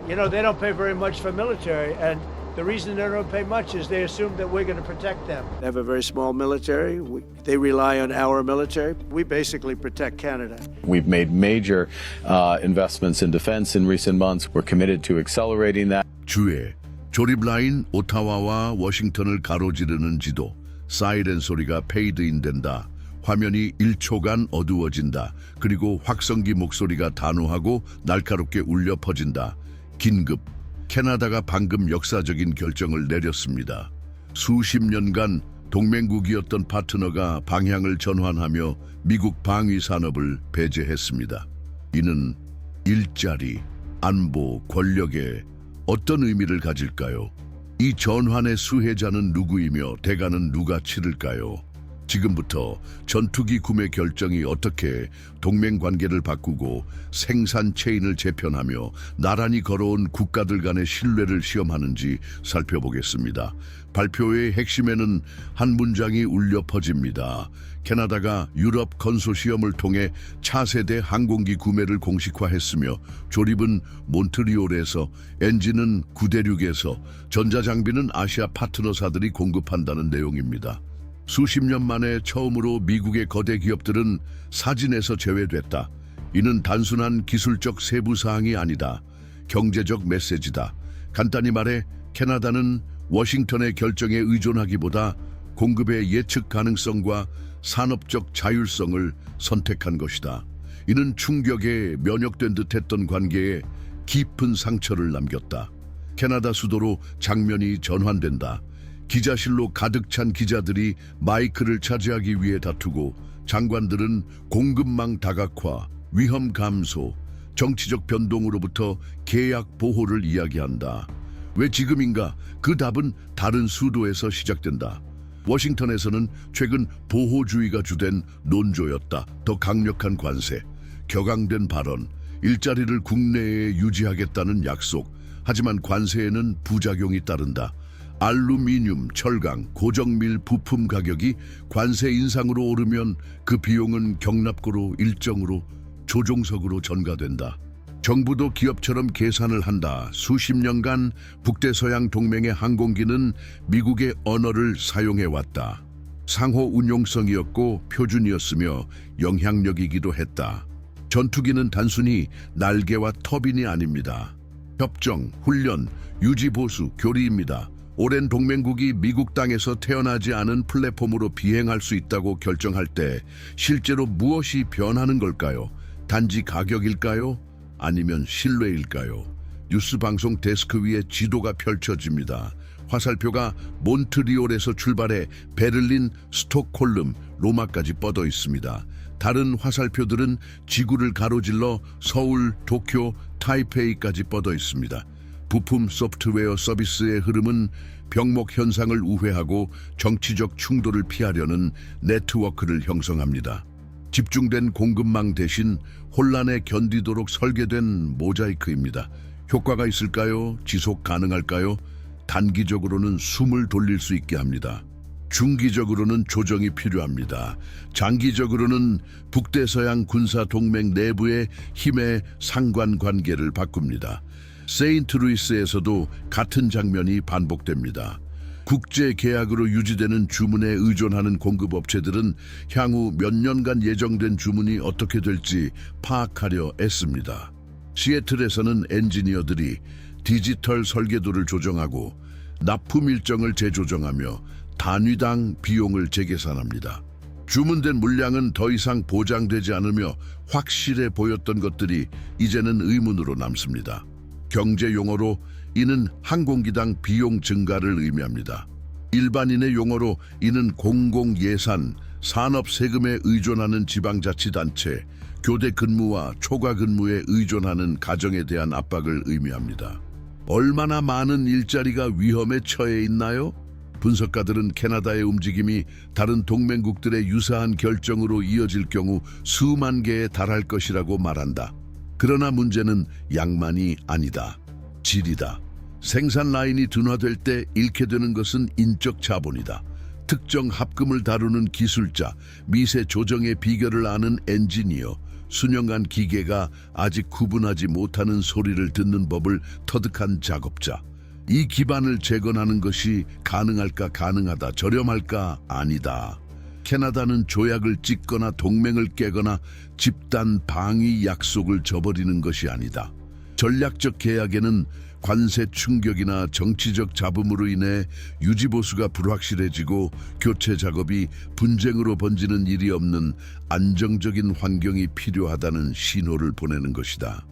You know, they don't pay very much for military, and the reason they don't pay much is they assume that we're going to protect them. They have a very small military. They rely on our military. We basically protect Canada. We've made major investments in defense in recent months. We're committed to accelerating that. 주에 조립 라인 오타와와 워싱턴을 가로지르는 지도, 사이렌 소리가 페이드인 된다. 화면이 1초간 어두워진다. 그리고 확성기 목소리가 단호하고 날카롭게 울려 퍼진다. 긴급, 캐나다가 방금 역사적인 결정을 내렸습니다. 수십 년간 동맹국이었던 파트너가 방향을 전환하며 미국 방위 산업을 배제했습니다. 이는 일자리, 안보, 권력에 어떤 의미를 가질까요? 이 전환의 수혜자는 누구이며 대가는 누가 치를까요? 지금부터 전투기 구매 결정이 어떻게 동맹 관계를 바꾸고 생산 체인을 재편하며 나란히 걸어온 국가들 간의 신뢰를 시험하는지 살펴보겠습니다. 발표의 핵심에는 한 문장이 울려 퍼집니다. 캐나다가 유럽 컨소시엄을 통해 차세대 항공기 구매를 공식화했으며 조립은 몬트리올에서, 엔진은 구대륙에서, 전자장비는 아시아 파트너사들이 공급한다는 내용입니다. 수십 년 만에 처음으로 미국의 거대 기업들은 사진에서 제외됐다. 이는 단순한 기술적 세부 사항이 아니다. 경제적 메시지다. 간단히 말해 캐나다는 워싱턴의 결정에 의존하기보다 공급의 예측 가능성과 산업적 자율성을 선택한 것이다. 이는 충격에 면역된 듯했던 관계에 깊은 상처를 남겼다. 캐나다 수도로 장면이 전환된다. 기자실로 가득 찬 기자들이 마이크를 차지하기 위해 다투고 장관들은 공급망 다각화, 위험 감소, 정치적 변동으로부터 계약 보호를 이야기한다. 왜 지금인가? 그 답은 다른 수도에서 시작된다. 워싱턴에서는 최근 보호주의가 주된 논조였다. 더 강력한 관세, 격앙된 발언, 일자리를 국내에 유지하겠다는 약속. 하지만 관세에는 부작용이 따른다. 알루미늄, 철강, 고정밀 부품 가격이 관세 인상으로 오르면 그 비용은 경납고로 일정으로 조종석으로 전가된다. 정부도 기업처럼 계산을 한다. 수십 년간 북대서양 동맹의 항공기는 미국의 언어를 사용해왔다. 상호 운용성이었고 표준이었으며 영향력이기도 했다. 전투기는 단순히 날개와 터빈이 아닙니다. 협정, 훈련, 유지보수, 교리입니다. 오랜 동맹국이 미국 땅에서 태어나지 않은 플랫폼으로 비행할 수 있다고 결정할 때 실제로 무엇이 변하는 걸까요? 단지 가격일까요? 아니면 신뢰일까요? 뉴스방송 데스크 위에 지도가 펼쳐집니다. 화살표가 몬트리올에서 출발해 베를린, 스톡홀름, 로마까지 뻗어 있습니다. 다른 화살표들은 지구를 가로질러 서울, 도쿄, 타이페이까지 뻗어 있습니다. 부품 소프트웨어 서비스의 흐름은 병목 현상을 우회하고 정치적 충돌을 피하려는 네트워크를 형성합니다. 집중된 공급망 대신 혼란에 견디도록 설계된 모자이크입니다. 효과가 있을까요? 지속 가능할까요? 단기적으로는 숨을 돌릴 수 있게 합니다. 중기적으로는 조정이 필요합니다. 장기적으로는 북대서양 군사동맹 내부의 힘의 상관관계를 바꿉니다. 세인트루이스에서도 같은 장면이 반복됩니다. 국제 계약으로 유지되는 주문에 의존하는 공급업체들은 향후 몇 년간 예정된 주문이 어떻게 될지 파악하려 애씁니다. 시애틀에서는 엔지니어들이 디지털 설계도를 조정하고 납품 일정을 재조정하며 단위당 비용을 재계산합니다. 주문된 물량은 더 이상 보장되지 않으며 확실해 보였던 것들이 이제는 의문으로 남습니다. 경제 용어로 이는 항공기당 비용 증가를 의미합니다. 일반인의 용어로 이는 공공 예산, 산업 세금에 의존하는 지방자치단체, 교대 근무와 초과 근무에 의존하는 가정에 대한 압박을 의미합니다. 얼마나 많은 일자리가 위험에 처해 있나요? 분석가들은 캐나다의 움직임이 다른 동맹국들의 유사한 결정으로 이어질 경우 수만 개에 달할 것이라고 말한다. 그러나 문제는 양만이 아니다. 질이다. 생산 라인이 둔화될 때 잃게 되는 것은 인적 자본이다. 특정 합금을 다루는 기술자, 미세 조정의 비결을 아는 엔지니어, 수년간 기계가 아직 구분하지 못하는 소리를 듣는 법을 터득한 작업자. 이 기반을 재건하는 것이 가능할까? 가능하다. 저렴할까? 아니다. 캐나다는 조약을 찍거나 동맹을 깨거나 집단 방위 약속을 저버리는 것이 아니다. 전략적 계약에는 관세 충격이나 정치적 잡음으로 인해 유지보수가 불확실해지고 교체 작업이 분쟁으로 번지는 일이 없는 안정적인 환경이 필요하다는 신호를 보내는 것이다.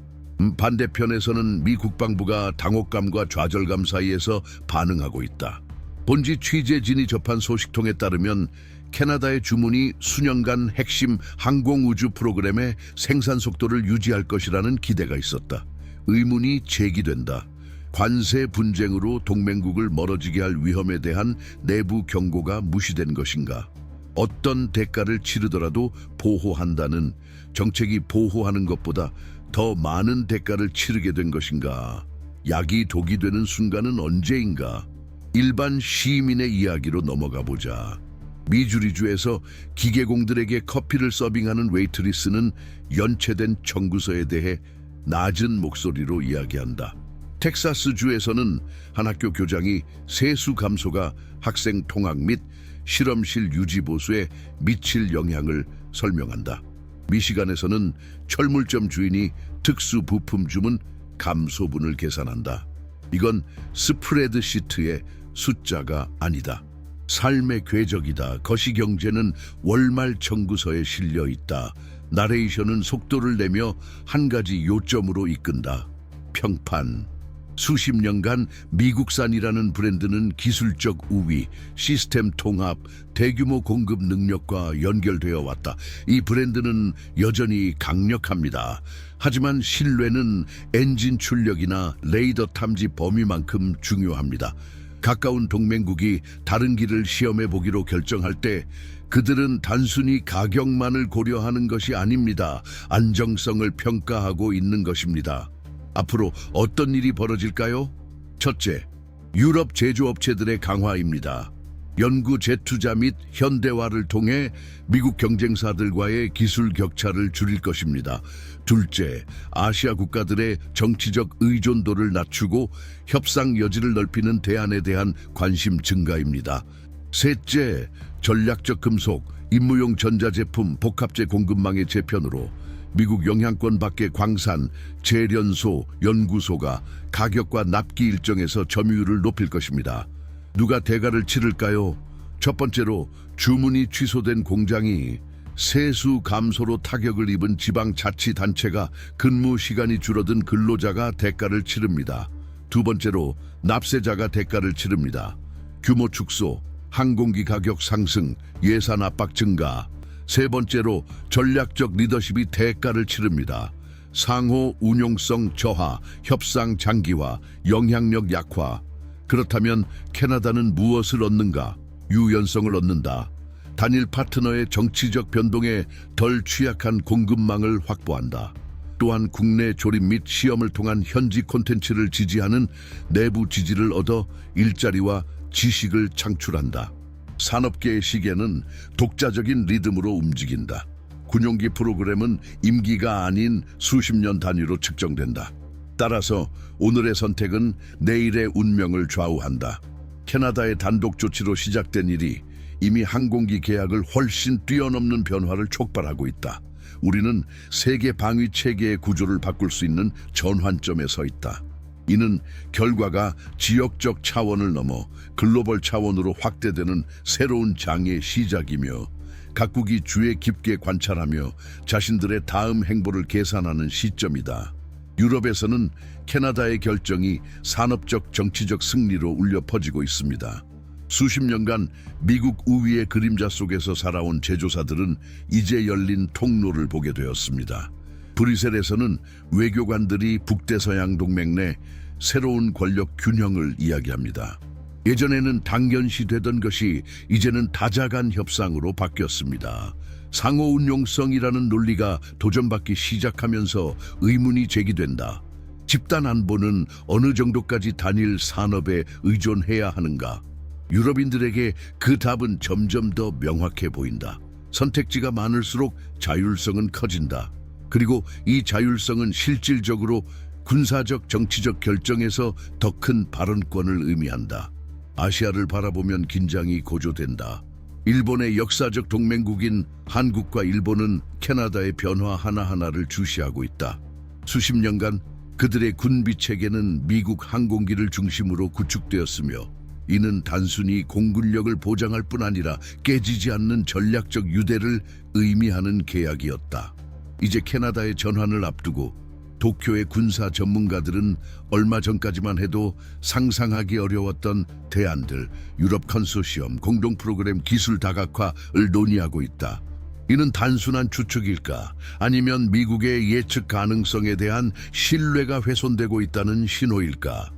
반대편에서는 미 국방부가 당혹감과 좌절감 사이에서 반응하고 있다. 본지 취재진이 접한 소식통에 따르면 캐나다의 주문이 수년간 핵심 항공우주 프로그램의 생산 속도를 유지할 것이라는 기대가 있었다. 의문이 제기된다. 관세 분쟁으로 동맹국을 멀어지게 할 위험에 대한 내부 경고가 무시된 것인가? 어떤 대가를 치르더라도 보호한다는 정책이 보호하는 것보다 더 많은 대가를 치르게 된 것인가? 약이 독이 되는 순간은 언제인가? 일반 시민의 이야기로 넘어가 보자. 미주리주에서 기계공들에게 커피를 서빙하는 웨이트리스는 연체된 청구서에 대해 낮은 목소리로 이야기한다. 텍사스주에서는 한 학교 교장이 세수 감소가 학생 통학 및 실험실 유지 보수에 미칠 영향을 설명한다. 미시간에서는 철물점 주인이 특수 부품 주문 감소분을 계산한다. 이건 스프레드 시트의 숫자가 아니다. 삶의 궤적이다. 거시경제는 월말 청구서에 실려 있다. 나레이션은 속도를 내며 한 가지 요점으로 이끈다. 평판. 수십 년간 미국산이라는 브랜드는 기술적 우위, 시스템 통합, 대규모 공급 능력과 연결되어 왔다. 이 브랜드는 여전히 강력합니다. 하지만 신뢰는 엔진 출력이나 레이더 탐지 범위만큼 중요합니다. 가까운 동맹국이 다른 길을 시험해 보기로 결정할 때 그들은 단순히 가격만을 고려하는 것이 아닙니다. 안정성을 평가하고 있는 것입니다. 앞으로 어떤 일이 벌어질까요? 첫째, 유럽 제조업체들의 강화입니다. 연구 재투자 및 현대화를 통해 미국 경쟁사들과의 기술 격차를 줄일 것입니다. 둘째, 아시아 국가들의 정치적 의존도를 낮추고 협상 여지를 넓히는 대안에 대한 관심 증가입니다. 셋째, 전략적 금속, 임무용 전자제품, 복합재 공급망의 재편으로 미국 영향권 밖의 광산, 재련소, 연구소가 가격과 납기 일정에서 점유율을 높일 것입니다. 누가 대가를 치를까요? 첫 번째로 주문이 취소된 공장이 세수 감소로 타격을 입은 지방자치단체가 근무 시간이 줄어든 근로자가 대가를 치릅니다. 두 번째로 납세자가 대가를 치릅니다. 규모 축소, 항공기 가격 상승, 예산 압박 증가. 세 번째로 전략적 리더십이 대가를 치릅니다. 상호 운용성 저하, 협상 장기화, 영향력 약화. 그렇다면 캐나다는 무엇을 얻는가? 유연성을 얻는다. 단일 파트너의 정치적 변동에 덜 취약한 공급망을 확보한다. 또한 국내 조립 및 시험을 통한 현지 콘텐츠를 지지하는 내부 지지를 얻어 일자리와 지식을 창출한다. 산업계의 시계는 독자적인 리듬으로 움직인다. 군용기 프로그램은 임기가 아닌 수십 년 단위로 측정된다. 따라서 오늘의 선택은 내일의 운명을 좌우한다. 캐나다의 단독 조치로 시작된 일이 이미 항공기 계약을 훨씬 뛰어넘는 변화를 촉발하고 있다. 우리는 세계 방위 체계의 구조를 바꿀 수 있는 전환점에 서 있다. 이는 결과가 지역적 차원을 넘어 글로벌 차원으로 확대되는 새로운 장의 시작이며 각국이 주에 깊게 관찰하며 자신들의 다음 행보를 계산하는 시점이다. 유럽에서는 캐나다의 결정이 산업적 정치적 승리로 울려 퍼지고 있습니다. 수십 년간 미국 우위의 그림자 속에서 살아온 제조사들은 이제 열린 통로를 보게 되었습니다. 브뤼셀에서는 외교관들이 북대서양 동맹 내 새로운 권력 균형을 이야기합니다. 예전에는 당연시되던 것이 이제는 다자간 협상으로 바뀌었습니다. 상호 운용성이라는 논리가 도전받기 시작하면서 의문이 제기된다. 집단 안보는 어느 정도까지 단일 산업에 의존해야 하는가? 유럽인들에게 그 답은 점점 더 명확해 보인다. 선택지가 많을수록 자율성은 커진다. 그리고 이 자율성은 실질적으로 군사적 정치적 결정에서 더 큰 발언권을 의미한다. 아시아를 바라보면 긴장이 고조된다. 일본의 역사적 동맹국인 한국과 일본은 캐나다의 변화 하나하나를 주시하고 있다. 수십 년간 그들의 군비 체계는 미국 항공기를 중심으로 구축되었으며 이는 단순히 공군력을 보장할 뿐 아니라 깨지지 않는 전략적 유대를 의미하는 계약이었다. 이제 캐나다의 전환을 앞두고 도쿄의 군사 전문가들은 얼마 전까지만 해도 상상하기 어려웠던 대안들, 유럽 컨소시엄, 공동 프로그램 기술 다각화를 논의하고 있다. 이는 단순한 추측일까? 아니면 미국의 예측 가능성에 대한 신뢰가 훼손되고 있다는 신호일까?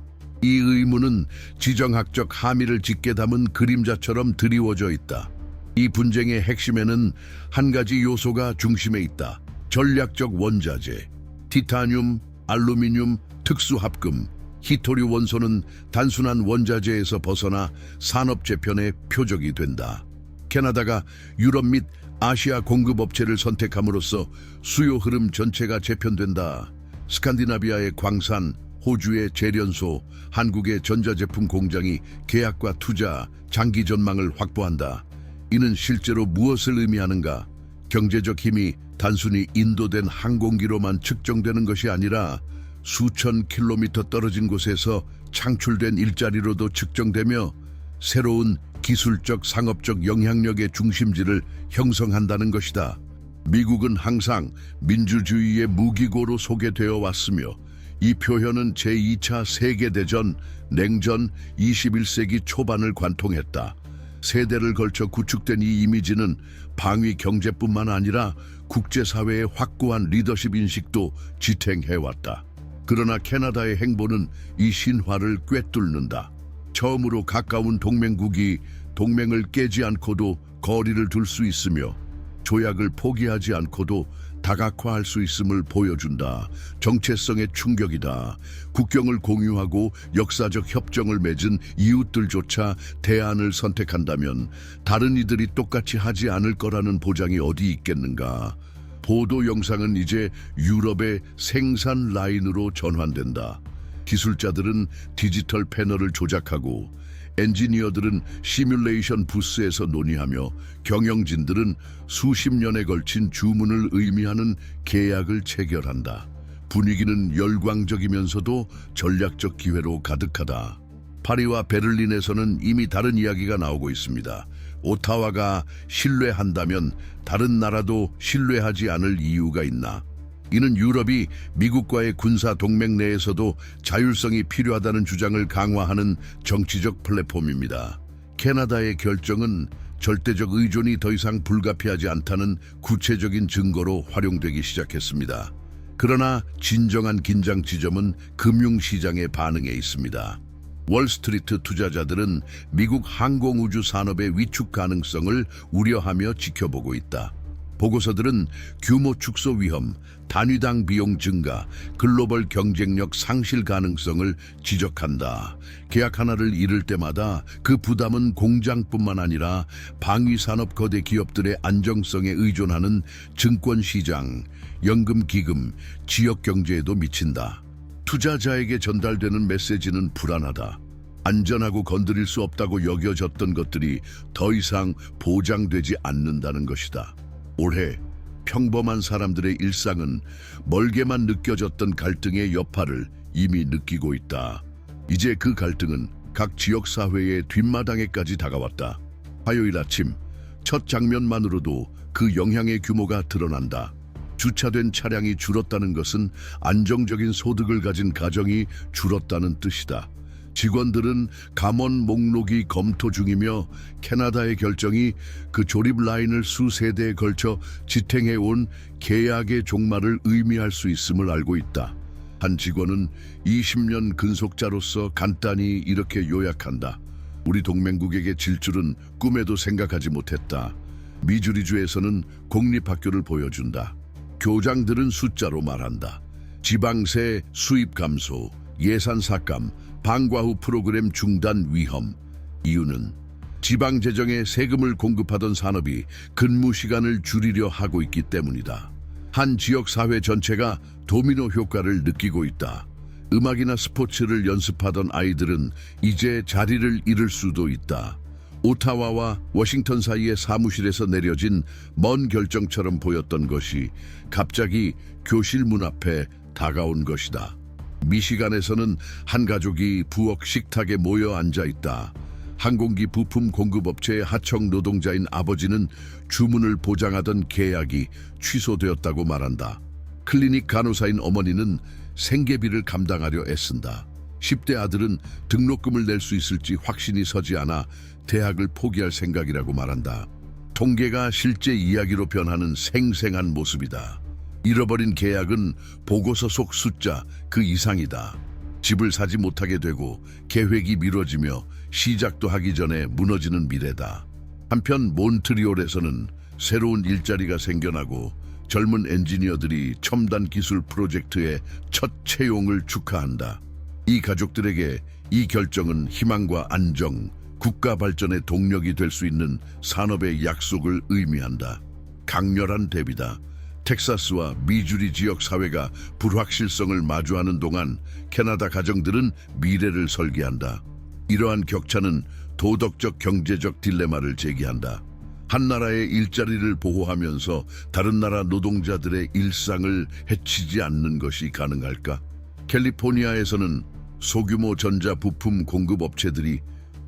이 의문은 지정학적 함의를 짙게 담은 그림자처럼 드리워져 있다. 이 분쟁의 핵심에는 한 가지 요소가 중심에 있다. 전략적 원자재. 티타늄, 알루미늄, 특수합금, 히토류 원소는 단순한 원자재에서 벗어나 산업 재편의 표적이 된다. 캐나다가 유럽 및 아시아 공급업체를 선택함으로써 수요 흐름 전체가 재편된다. 스칸디나비아의 광산, 호주의 재련소, 한국의 전자제품 공장이 계약과 투자, 장기 전망을 확보한다. 이는 실제로 무엇을 의미하는가? 경제적 힘이 단순히 인도된 항공기로만 측정되는 것이 아니라 수천 킬로미터 떨어진 곳에서 창출된 일자리로도 측정되며 새로운 기술적 상업적 영향력의 중심지를 형성한다는 것이다. 미국은 항상 민주주의의 무기고로 소개되어 왔으며 이 표현은 제2차 세계대전, 냉전 21세기 초반을 관통했다. 세대를 걸쳐 구축된 이 이미지는 방위 경제뿐만 아니라 국제사회의 확고한 리더십 인식도 지탱해왔다. 그러나 캐나다의 행보는 이 신화를 꿰뚫는다. 처음으로 가까운 동맹국이 동맹을 깨지 않고도 거리를 둘 수 있으며 조약을 포기하지 않고도 다각화할 수 있음을 보여준다. 정체성의 충격이다. 국경을 공유하고 역사적 협정을 맺은 이웃들조차 대안을 선택한다면 다른 이들이 똑같이 하지 않을 거라는 보장이 어디 있겠는가. 보도 영상은 이제 유럽의 생산 라인으로 전환된다. 기술자들은 디지털 패널을 조작하고 엔지니어들은 시뮬레이션 부스에서 논의하며 경영진들은 수십 년에 걸친 주문을 의미하는 계약을 체결한다. 분위기는 열광적이면서도 전략적 기회로 가득하다. 파리와 베를린에서는 이미 다른 이야기가 나오고 있습니다. 오타와가 신뢰한다면 다른 나라도 신뢰하지 않을 이유가 있나? 이는 유럽이 미국과의 군사 동맹 내에서도 자율성이 필요하다는 주장을 강화하는 정치적 플랫폼입니다. 캐나다의 결정은 절대적 의존이 더 이상 불가피하지 않다는 구체적인 증거로 활용되기 시작했습니다. 그러나 진정한 긴장 지점은 금융시장의 반응에 있습니다. 월스트리트 투자자들은 미국 항공우주 산업의 위축 가능성을 우려하며 지켜보고 있다. 보고서들은 규모 축소 위험, 단위당 비용 증가, 글로벌 경쟁력 상실 가능성을 지적한다. 계약 하나를 잃을 때마다 그 부담은 공장뿐만 아니라 방위산업 거대 기업들의 안정성에 의존하는 증권시장, 연금기금, 지역경제에도 미친다. 투자자에게 전달되는 메시지는 불안하다. 안전하고 건드릴 수 없다고 여겨졌던 것들이 더 이상 보장되지 않는다는 것이다. 올해 평범한 사람들의 일상은 멀게만 느껴졌던 갈등의 여파를 이미 느끼고 있다. 이제 그 갈등은 각 지역사회의 뒷마당에까지 다가왔다. 화요일 아침 첫 장면만으로도 그 영향의 규모가 드러난다. 주차된 차량이 줄었다는 것은 안정적인 소득을 가진 가정이 줄었다는 뜻이다. 직원들은 감원 목록이 검토 중이며 캐나다의 결정이 그 조립 라인을 수세대에 걸쳐 지탱해온 계약의 종말을 의미할 수 있음을 알고 있다. 한 직원은 20년 근속자로서 간단히 이렇게 요약한다. 우리 동맹국에게 질 줄은 꿈에도 생각하지 못했다. 미주리주에서는 공립학교를 보여준다. 교장들은 숫자로 말한다. 지방세 수입 감소, 예산 삭감, 방과 후 프로그램 중단 위험. 이유는 지방 재정에 세금을 공급하던 산업이 근무 시간을 줄이려 하고 있기 때문이다. 한 지역 사회 전체가 도미노 효과를 느끼고 있다. 음악이나 스포츠를 연습하던 아이들은 이제 자리를 잃을 수도 있다. 오타와와 워싱턴 사이의 사무실에서 내려진 먼 결정처럼 보였던 것이 갑자기 교실 문 앞에 다가온 것이다. 미시간에서는 한 가족이 부엌 식탁에 모여 앉아 있다. 항공기 부품 공급업체의 하청 노동자인 아버지는 주문을 보장하던 계약이 취소되었다고 말한다. 클리닉 간호사인 어머니는 생계비를 감당하려 애쓴다. 10대 아들은 등록금을 낼 수 있을지 확신이 서지 않아 대학을 포기할 생각이라고 말한다. 통계가 실제 이야기로 변하는 생생한 모습이다. 잃어버린 계약은 보고서 속 숫자 그 이상이다. 집을 사지 못하게 되고 계획이 미뤄지며 시작도 하기 전에 무너지는 미래다. 한편 몬트리올에서는 새로운 일자리가 생겨나고 젊은 엔지니어들이 첨단 기술 프로젝트의 첫 채용을 축하한다. 이 가족들에게 이 결정은 희망과 안정, 국가 발전의 동력이 될 수 있는 산업의 약속을 의미한다. 강렬한 대비다. 텍사스와 미주리 지역 사회가 불확실성을 마주하는 동안 캐나다 가정들은 미래를 설계한다. 이러한 격차는 도덕적 경제적 딜레마를 제기한다. 한 나라의 일자리를 보호하면서 다른 나라 노동자들의 일상을 해치지 않는 것이 가능할까? 캘리포니아에서는 소규모 전자 부품 공급 업체들이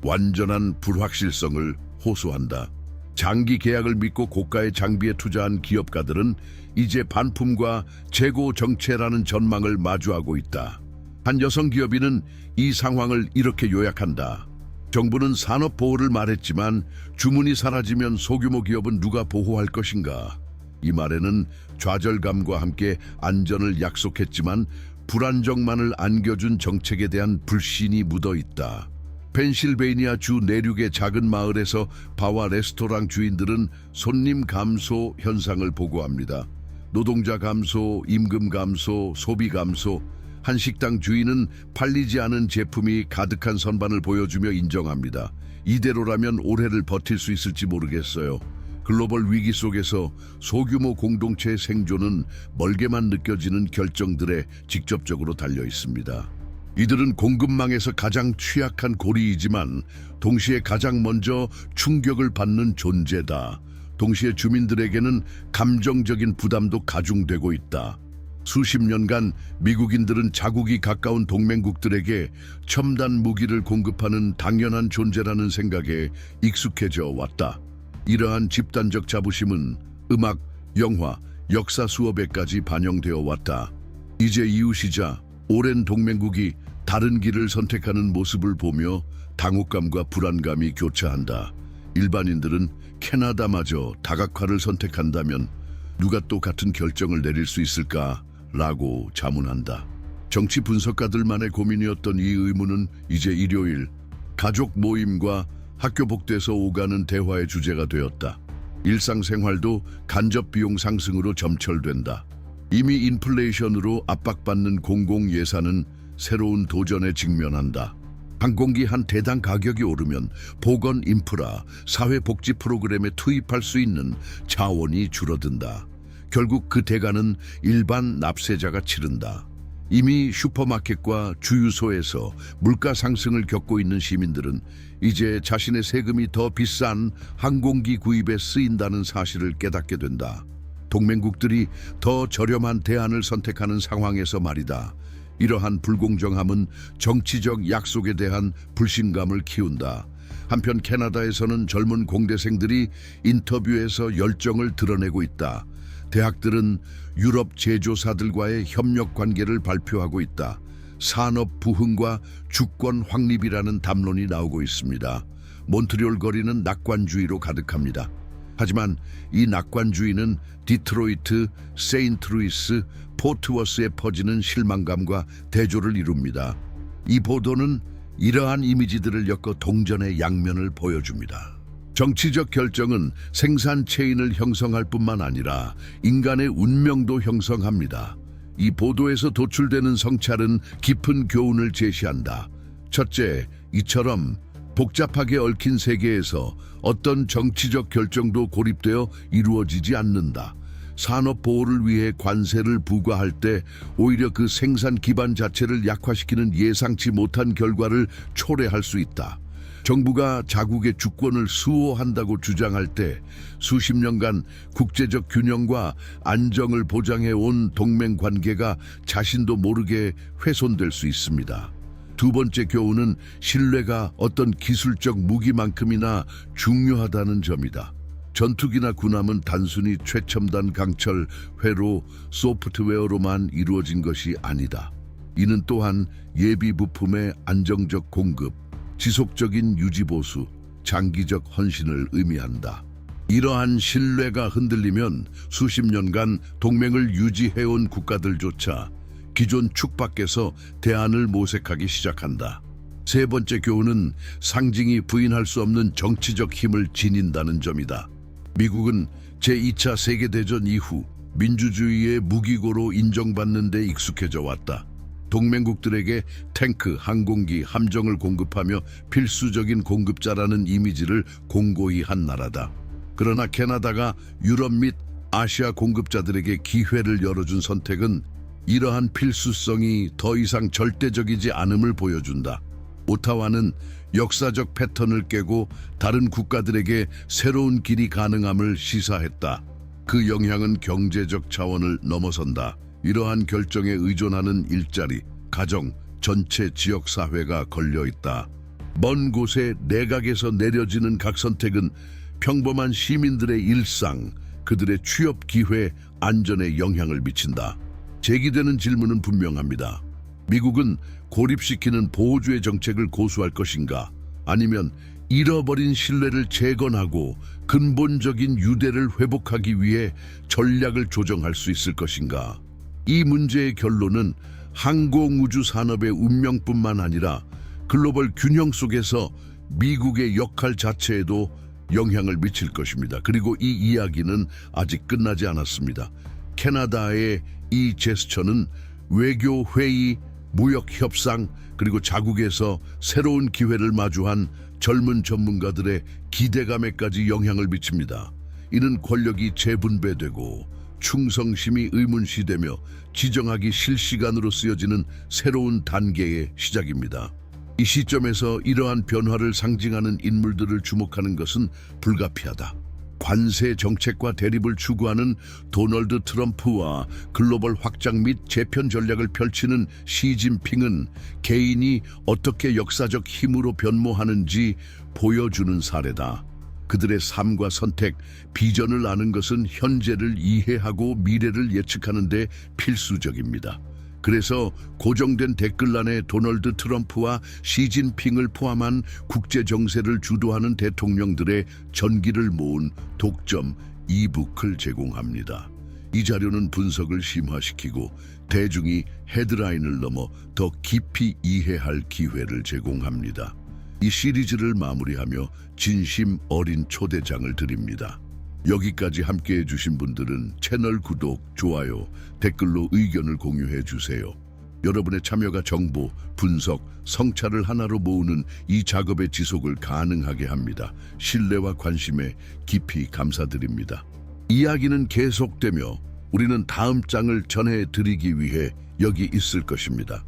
완전한 불확실성을 호소한다. 장기 계약을 믿고 고가의 장비에 투자한 기업가들은 이제 반품과 재고 정체라는 전망을 마주하고 있다. 한 여성 기업인은 이 상황을 이렇게 요약한다. 정부는 산업 보호를 말했지만 주문이 사라지면 소규모 기업은 누가 보호할 것인가? 이 말에는 좌절감과 함께 안전을 약속했지만 불안정만을 안겨준 정책에 대한 불신이 묻어 있다. 펜실베이니아 주 내륙의 작은 마을에서 바와 레스토랑 주인들은 손님 감소 현상을 보고합니다. 노동자 감소, 임금 감소, 소비 감소. 한 식당 주인은 팔리지 않은 제품이 가득한 선반을 보여주며 인정합니다. 이대로라면 올해를 버틸 수 있을지 모르겠어요. 글로벌 위기 속에서 소규모 공동체의 생존은 멀게만 느껴지는 결정들에 직접적으로 달려 있습니다. 이들은 공급망에서 가장 취약한 고리이지만 동시에 가장 먼저 충격을 받는 존재다. 동시에 주민들에게는 감정적인 부담도 가중되고 있다. 수십 년간 미국인들은 자국이 가까운 동맹국들에게 첨단 무기를 공급하는 당연한 존재라는 생각에 익숙해져 왔다. 이러한 집단적 자부심은 음악, 영화, 역사 수업에까지 반영되어 왔다. 이제 이웃이자 오랜 동맹국이 다른 길을 선택하는 모습을 보며 당혹감과 불안감이 교차한다. 일반인들은 캐나다마저 다각화를 선택한다면 누가 또 같은 결정을 내릴 수 있을까? 라고 자문한다. 정치 분석가들만의 고민이었던 이 의문은 이제 일요일 가족 모임과 학교 복도에서 오가는 대화의 주제가 되었다. 일상생활도 간접 비용 상승으로 점철된다. 이미 인플레이션으로 압박받는 공공예산은 새로운 도전에 직면한다. 항공기 한 대당 가격이 오르면 보건 인프라, 사회복지 프로그램에 투입할 수 있는 자원이 줄어든다. 결국 그 대가는 일반 납세자가 치른다. 이미 슈퍼마켓과 주유소에서 물가 상승을 겪고 있는 시민들은 이제 자신의 세금이 더 비싼 항공기 구입에 쓰인다는 사실을 깨닫게 된다. 동맹국들이 더 저렴한 대안을 선택하는 상황에서 말이다. 이러한 불공정함은 정치적 약속에 대한 불신감을 키운다. 한편 캐나다에서는 젊은 공대생들이 인터뷰에서 열정을 드러내고 있다. 대학들은 유럽 제조사들과의 협력 관계를 발표하고 있다. 산업 부흥과 주권 확립이라는 담론이 나오고 있습니다. 몬트리올 거리는 낙관주의로 가득합니다. 하지만 이 낙관주의는 디트로이트, 세인트루이스, 포트워스에 퍼지는 실망감과 대조를 이룹니다. 이 보도는 이러한 이미지들을 엮어 동전의 양면을 보여줍니다. 정치적 결정은 생산 체인을 형성할 뿐만 아니라 인간의 운명도 형성합니다. 이 보도에서 도출되는 성찰은 깊은 교훈을 제시한다. 첫째, 이처럼 복잡하게 얽힌 세계에서 어떤 정치적 결정도 고립되어 이루어지지 않는다. 산업 보호를 위해 관세를 부과할 때 오히려 그 생산 기반 자체를 약화시키는 예상치 못한 결과를 초래할 수 있다. 정부가 자국의 주권을 수호한다고 주장할 때 수십 년간 국제적 균형과 안정을 보장해 온 동맹 관계가 자신도 모르게 훼손될 수 있습니다. 두 번째 교훈은 신뢰가 어떤 기술적 무기만큼이나 중요하다는 점이다. 전투기나 군함은 단순히 최첨단 강철, 회로, 소프트웨어로만 이루어진 것이 아니다. 이는 또한 예비 부품의 안정적 공급, 지속적인 유지보수, 장기적 헌신을 의미한다. 이러한 신뢰가 흔들리면 수십 년간 동맹을 유지해온 국가들조차 기존 축밖에서 대안을 모색하기 시작한다. 세 번째 교훈은 상징이 부인할 수 없는 정치적 힘을 지닌다는 점이다. 미국은 제2차 세계대전 이후 민주주의의 무기고로 인정받는 데 익숙해져 왔다. 동맹국들에게 탱크, 항공기, 함정을 공급하며 필수적인 공급자라는 이미지를 공고히 한 나라다. 그러나 캐나다가 유럽 및 아시아 공급자들에게 기회를 열어준 선택은 이러한 필수성이 더 이상 절대적이지 않음을 보여준다. 오타와는 역사적 패턴을 깨고 다른 국가들에게 새로운 길이 가능함을 시사했다. 그 영향은 경제적 차원을 넘어선다. 이러한 결정에 의존하는 일자리, 가정, 전체 지역사회가 걸려있다. 먼 곳의 내각에서 내려지는 각 선택은 평범한 시민들의 일상, 그들의 취업 기회, 안전에 영향을 미친다. 제기되는 질문은 분명합니다. 미국은 고립시키는 보호주의 정책을 고수할 것인가? 아니면 잃어버린 신뢰를 재건하고 근본적인 유대를 회복하기 위해 전략을 조정할 수 있을 것인가? 이 문제의 결론은 항공우주 산업의 운명뿐만 아니라 글로벌 균형 속에서 미국의 역할 자체에도 영향을 미칠 것입니다. 그리고 이 이야기는 아직 끝나지 않았습니다. 캐나다의 이 제스처는 외교 회의, 무역 협상, 그리고 자국에서 새로운 기회를 마주한 젊은 전문가들의 기대감에까지 영향을 미칩니다. 이는 권력이 재분배되고 충성심이 의문시되며 지정학이 실시간으로 쓰여지는 새로운 단계의 시작입니다. 이 시점에서 이러한 변화를 상징하는 인물들을 주목하는 것은 불가피하다. 관세 정책과 대립을 추구하는 도널드 트럼프와 글로벌 확장 및 재편 전략을 펼치는 시진핑은 개인이 어떻게 역사적 힘으로 변모하는지 보여주는 사례다. 그들의 삶과 선택, 비전을 아는 것은 현재를 이해하고 미래를 예측하는 데 필수적입니다. 그래서 고정된 댓글란에 도널드 트럼프와 시진핑을 포함한 국제 정세를 주도하는 대통령들의 전기를 모은 독점 이북을 제공합니다. 이 자료는 분석을 심화시키고 대중이 헤드라인을 넘어 더 깊이 이해할 기회를 제공합니다. 이 시리즈를 마무리하며 진심 어린 초대장을 드립니다. 여기까지 함께해 주신 분들은 채널 구독, 좋아요, 댓글로 의견을 공유해 주세요. 여러분의 참여가 정보, 분석, 성찰을 하나로 모으는 이 작업의 지속을 가능하게 합니다. 신뢰와 관심에 깊이 감사드립니다. 이야기는 계속되며 우리는 다음 장을 전해드리기 위해 여기 있을 것입니다.